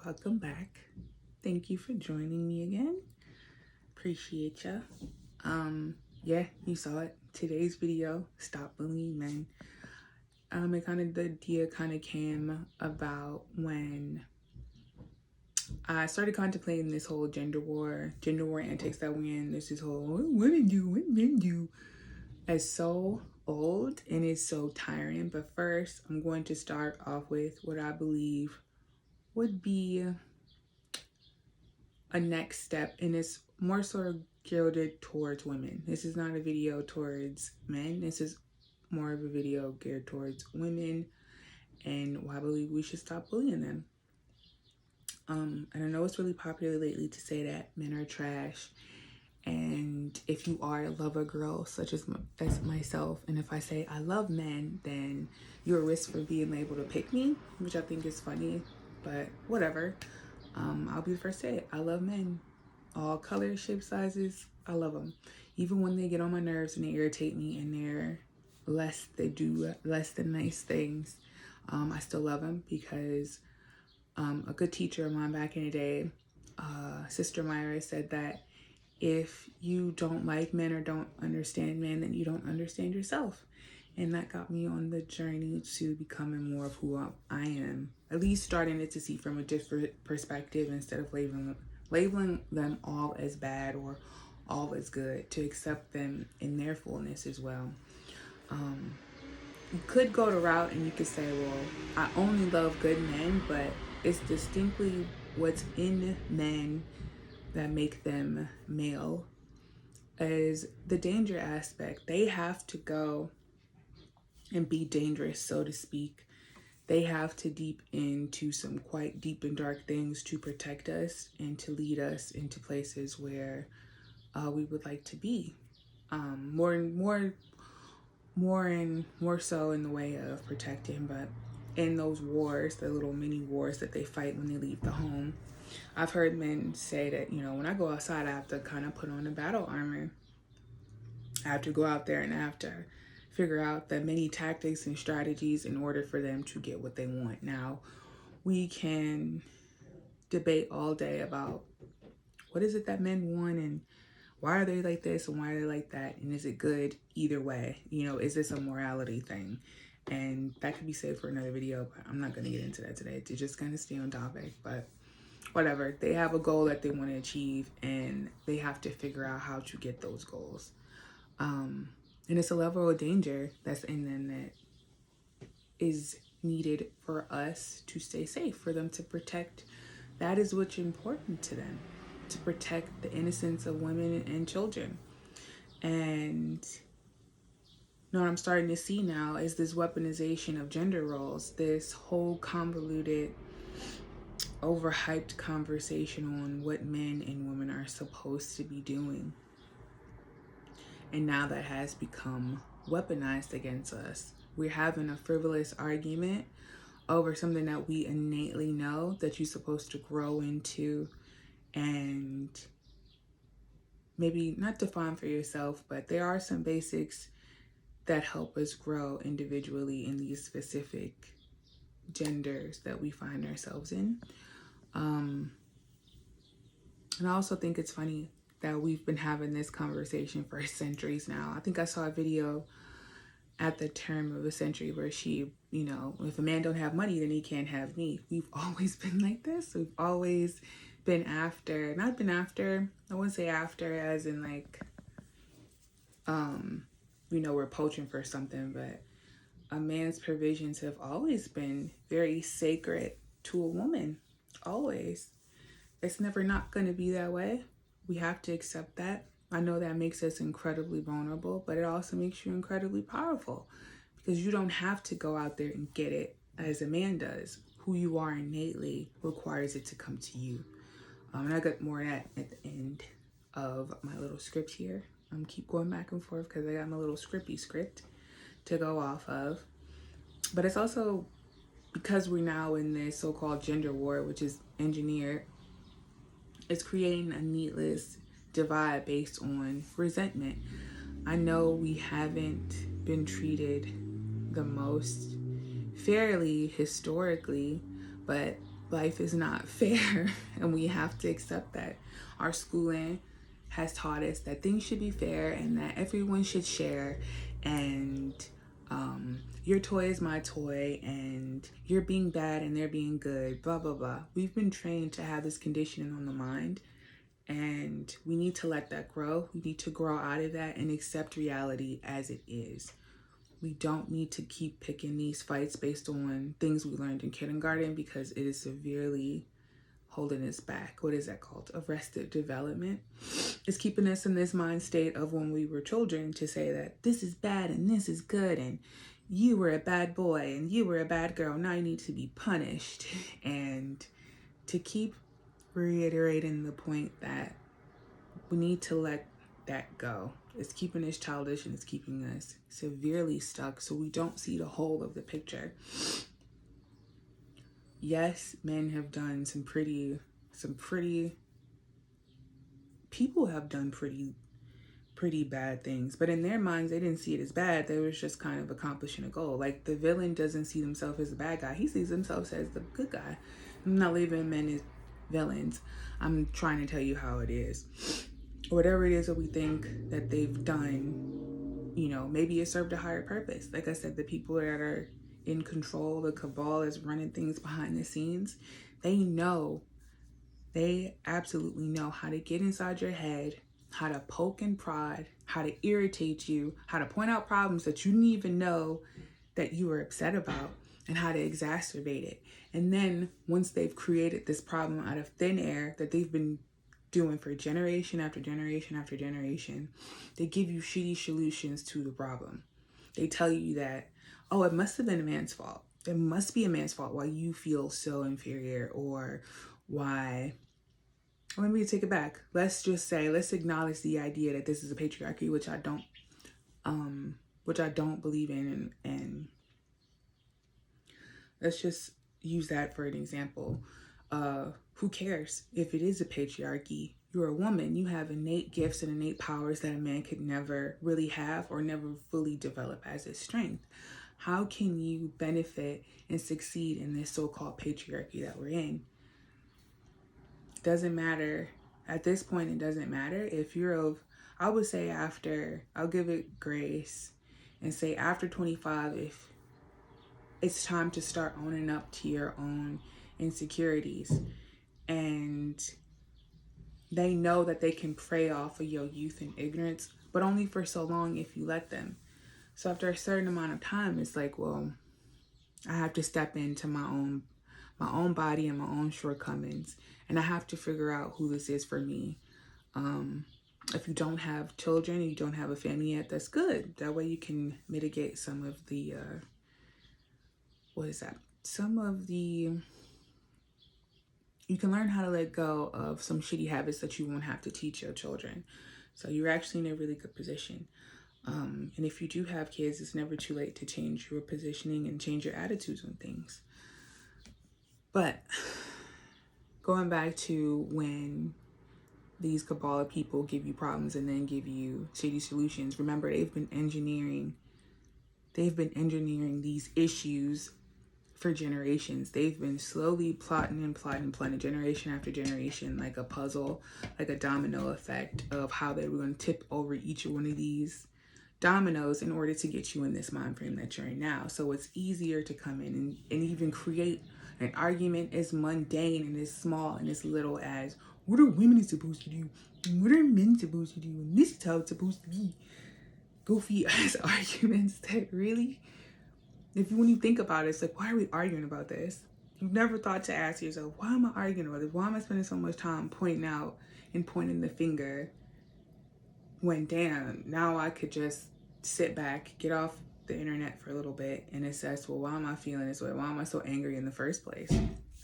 Welcome back. Thank you for joining me again. Appreciate ya. Yeah, you saw it. Today's video, Stop Bullying Men. The idea kind of came about when I started contemplating this whole gender war antics that we're in. This whole women do, women do. It's so old and it's so tiring. But first, I'm going to start off with what I believe would be a next step, and it's more sort of geared towards women. This is not a video towards men. This is more of a video geared towards women and why I believe we should stop bullying them. And I know it's really popular lately to say that men are trash. And if you are a lover girl, such as myself, and if I say I love men, then you're at risk for being able to pick me, which I think is funny, but whatever. I'll be the first to say it. I love men. All colors, shapes, sizes, I love them. Even when they get on my nerves and they irritate me and they do less than nice things, I still love them because a good teacher of mine back in the day, Sister Myra, said that if you don't like men or don't understand men, then you don't understand yourself. And that got me on the journey to becoming more of who I am. At least starting to see from a different perspective instead of labeling them all as bad or all as good, to accept them in their fullness as well. You could go the route and you could say, well, I only love good men, but it's distinctly what's in men that make them male is the danger aspect. They have to go and be dangerous, so to speak. They have to deep into some quite deep and dark things to protect us and to lead us into places where we would like to be. More so in the way of protecting, but in those wars, the little mini wars that they fight when they leave the home, I've heard men say that, when I go outside, I have to kind of put on the battle armor. I have to go out there and I have to figure out the many tactics and strategies in order for them to get what they want. Now, we can debate all day about what is it that men want and why are they like this and why are they like that, and is it good either way? Is this a morality thing? And that could be saved for another video, but I'm not going to get into that today to just kind of stay on topic. But whatever, they have a goal that they want to achieve and they have to figure out how to get those goals. And it's a level of danger that's in them that is needed for us to stay safe, for them to protect. That is what's important to them, to protect the innocence of women and children. And what I'm starting to see now is this weaponization of gender roles, this whole convoluted, overhyped conversation on what men and women are supposed to be doing. And now that has become weaponized against us. We're having a frivolous argument over something that we innately know that you're supposed to grow into and maybe not define for yourself, but there are some basics that help us grow individually in these specific genders that we find ourselves in. And I also think it's funny that we've been having this conversation for centuries now. I think I saw a video at the turn of a century where she, if a man don't have money, then he can't have me. We've always been like this. We've always been I wouldn't say after as in like, we're poaching for something, but a man's provisions have always been very sacred to a woman. Always. It's never not going to be that way. We have to accept that. I know that makes us incredibly vulnerable, but it also makes you incredibly powerful because you don't have to go out there and get it as a man does. Who you are innately requires it to come to you. And I got more of that at the end of my little script here. Keep going back and forth because I got my little script to go off of. But it's also because we're now in this so-called gender war, which is engineered, it's creating a needless divide based on resentment. I know we haven't been treated the most fairly historically, but Life is not fair, and we have to accept that. Our schooling has taught us that things should be fair and that everyone should share, and your toy is my toy, and you're being bad and they're being good, blah, blah, blah. We've been trained to have this conditioning on the mind, and we need to let that grow. We need to grow out of that and accept reality as it is. We don't need to keep picking these fights based on things we learned in kindergarten, because it is severely holding us back. What is that called? Arrested development. It's keeping us in this mind state of when we were children, to say that this is bad and this is good, and you were a bad boy and you were a bad girl. Now you need to be punished. And to keep reiterating the point that we need to let that go. It's keeping us childish, and it's keeping us severely stuck, so we don't see the whole of the picture. Yes, men have done some pretty people have done pretty bad things, but in their minds they didn't see it as bad. They was just kind of accomplishing a goal. Like, the villain doesn't see himself as a bad guy, he sees himself as the good guy. I'm not leaving men as villains, I'm trying to tell you how it is. Whatever it is that we think that they've done, maybe it served a higher purpose. Like I said, the people that are in control, the cabal is running things behind the scenes, they absolutely know how to get inside your head, how to poke and prod, how to irritate you, how to point out problems that you didn't even know that you were upset about, and how to exacerbate it. And then once they've created this problem out of thin air that they've been doing for generation after generation after generation, they give you shitty solutions to the problem. They tell you that, oh, it must have been a man's fault. It must be a man's fault why you feel so inferior, or why. Let me take it back. Let's acknowledge the idea that this is a patriarchy, which I don't believe in, and let's just use that for an example. Who cares if it is a patriarchy? You're a woman. You have innate gifts and innate powers that a man could never really have or never fully develop as his strength. How can you benefit and succeed in this so-called patriarchy that we're in? Doesn't matter. At this point, it doesn't matter if I would say I'll give it grace and say after 25, if it's time to start owning up to your own insecurities. And they know that they can prey off of your youth and ignorance, but only for so long if you let them. So after a certain amount of time, it's like, well, I have to step into my own body and my own shortcomings, and I have to figure out who this is for me. If you don't have children and you don't have a family yet, that's good. That way you can mitigate some of the you can learn how to let go of some shitty habits that you won't have to teach your children. So you're actually in a really good position. And if you do have kids, it's never too late to change your positioning and change your attitudes on things. But going back to when these cabal people give you problems and then give you shitty solutions, remember, they've been engineering these issues for generations. They've been slowly plotting generation after generation, like a puzzle, like a domino effect of how they were going to tip over each one of these dominoes in order to get you in this mind frame that you're in now. So it's easier to come in and even create an argument as mundane and as small and as little as, what are women supposed to do? And what are men supposed to do? And this is how it's supposed to be. Goofy ass arguments that really, when you think about it, it's like, why are we arguing about this? You've never thought to ask yourself, why am I arguing about this? Why am I spending so much time pointing out and pointing the finger when, damn, now I could just sit back, get off the internet for a little bit and assess, well, why am I feeling this way? Why am I so angry in the first place?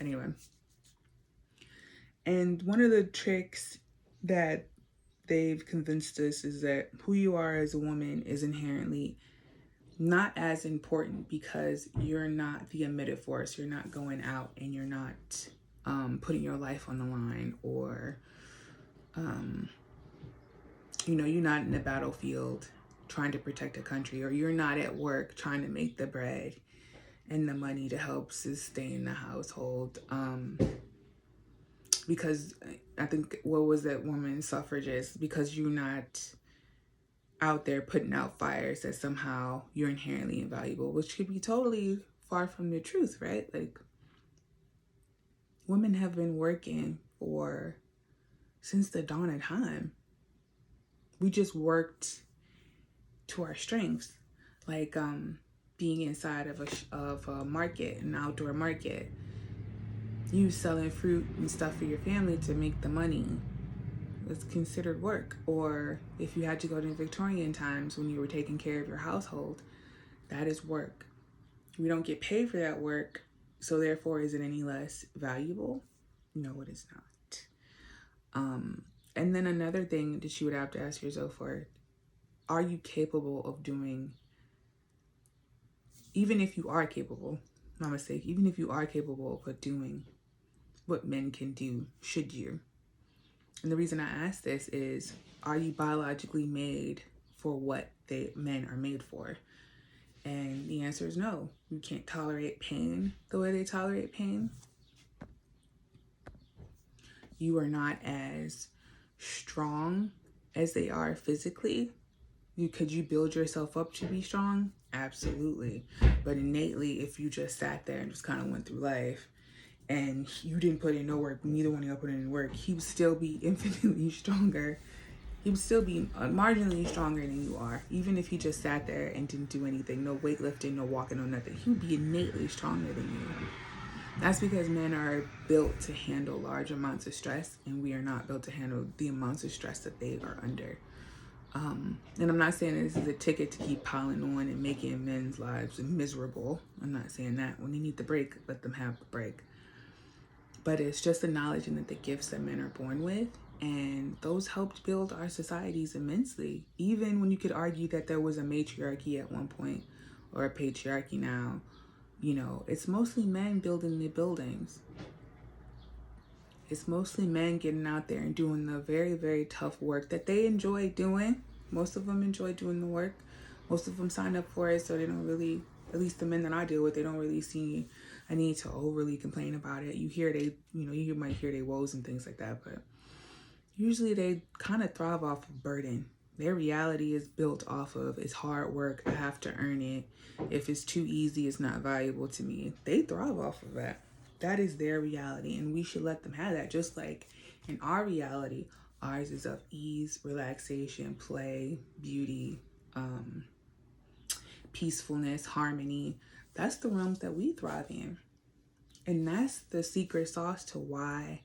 Anyway. And one of the tricks that they've convinced us is that who you are as a woman is inherently not as important, because you're not the emitter force. You're not going out and you're not putting your life on the line, or you're not in the battlefield trying to protect a country, or you're not at work trying to make the bread and the money to help sustain the household. Because I think, what was that woman suffragist? Because you're not out there putting out fires, that somehow you're inherently invaluable, which could be totally far from the truth, right? Like, women have been working for since the dawn of time. We just worked to our strengths, like being inside of a market, an outdoor market. You selling fruit and stuff for your family to make the money. It's considered work. Or if you had to go to Victorian times when you were taking care of your household, that is work. We don't get paid for that work, so therefore is it any less valuable? No, it is not. And then another thing that you would have to ask yourself are you capable of doing, even if you are capable, my mistake, even if you are capable of doing what men can do, should you? And the reason I ask this is, are you biologically made for what men are made for? And the answer is no. You can't tolerate pain the way they tolerate pain. You are not as strong as they are physically. Could you build yourself up to be strong? Absolutely. But innately, if you just sat there and just kind of went through life and you didn't put in no work, neither one of y'all put in work, he would still be infinitely stronger. He would still be marginally stronger than you are. Even if he just sat there and didn't do anything, no weightlifting, no walking, no nothing, he would be innately stronger than you. That's because men are built to handle large amounts of stress, and we are not built to handle the amounts of stress that they are under. And I'm not saying this is a ticket to keep piling on and making men's lives miserable. I'm not saying that. When they need the break, let them have the break. But it's just acknowledging that the gifts that men are born with, and those helped build our societies immensely. Even when you could argue that there was a matriarchy at one point, or a patriarchy now, it's mostly men building the buildings. It's mostly men getting out there and doing the very, very tough work that they enjoy doing. Most of them enjoy doing the work. Most of them sign up for it, so they don't really, at least the men that I deal with, they don't really see a need to overly complain about it. You might hear their woes and things like that, but usually they kind of thrive off of burden. Their reality is built off of, it's hard work, I have to earn it. If it's too easy, it's not valuable to me. They thrive off of that. That is their reality, and we should let them have that. Just like in our reality, ours is of ease, relaxation, play, beauty, peacefulness, harmony. That's the realms that we thrive in. And that's the secret sauce to why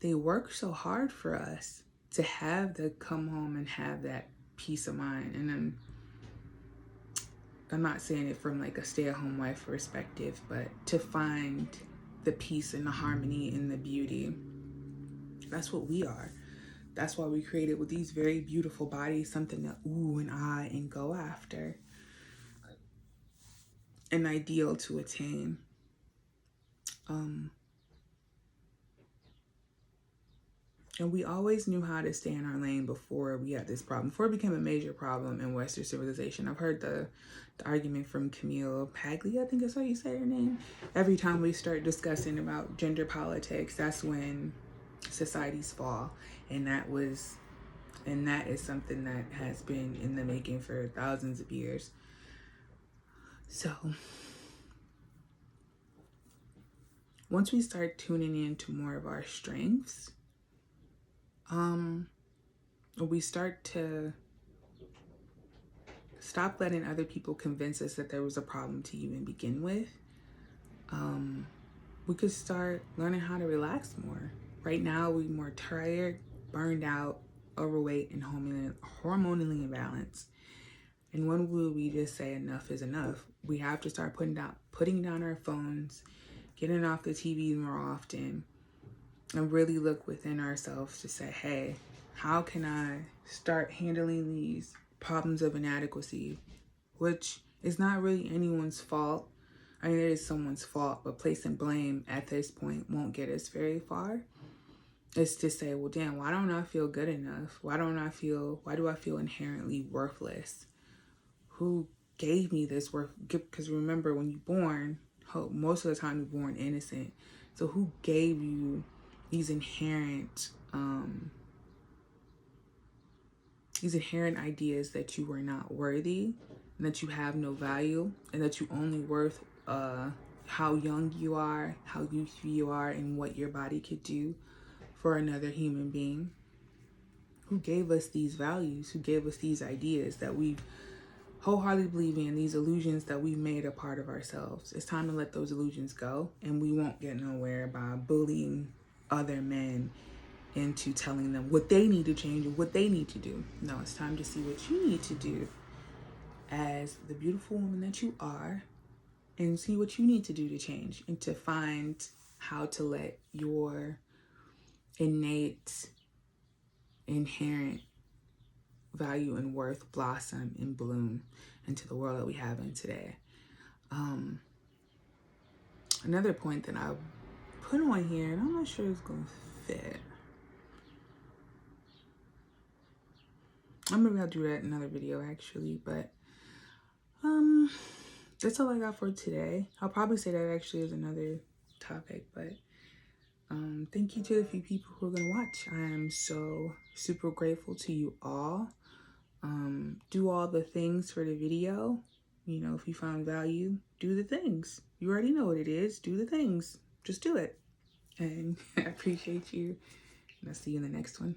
they work so hard for us, to have the come home and have that peace of mind. And I'm not saying it from like a stay-at-home wife perspective, but to find the peace and the harmony and the beauty. That's what we are. That's why we created with these very beautiful bodies, something to ooh and ah and go after. An ideal to attain. And we always knew how to stay in our lane before we had this problem, before it became a major problem in Western civilization. I've heard the argument from Camille Paglia, I think that's how you say her name. Every time we start discussing about gender politics, that's when societies fall. And that is something that has been in the making for thousands of years. So once we start tuning into more of our strengths, we start to stop letting other people convince us that there was a problem to even begin with. We could start learning how to relax more. Right now, we're more tired, burned out, overweight, and hormonally imbalanced. And when will we just say enough is enough? We have to start putting down our phones, getting off the TV more often, and really look within ourselves to say, hey, how can I start handling these problems of inadequacy, which is not really anyone's fault. I mean, it is someone's fault, but placing blame at this point won't get us very far. It's to say, well, damn, why don't I feel good enough? Why do I feel inherently worthless? Who gave me this worth? Because remember, when you're born, most of the time you're born innocent. So who gave you these inherent ideas that you were not worthy, and that you have no value, and that you only worth how young you are, how youthful you are, and what your body could do for another human being? Who gave us these values? Who gave us these ideas that we wholeheartedly believe in, these illusions that we made a part of ourselves? It's time to let those illusions go, and we won't get nowhere by bullying other men into telling them what they need to change and what they need to do. No, it's time to see what you need to do as the beautiful woman that you are, and see what you need to do to change, and to find how to let your innate, inherent value and worth blossom and bloom into the world that we have in today. Another point that I put on here, and I'm not sure it's going to fit. I'm maybe I'll do that in another video actually, but that's all I got for today. I'll probably say that actually is another topic, but thank you to the few people who are gonna watch. I am so super grateful to you all. Do all the things for the video. You know, if you found value, do the things. You already know what it is. Do the things. Just do it. And I appreciate you. And I'll see you in the next one.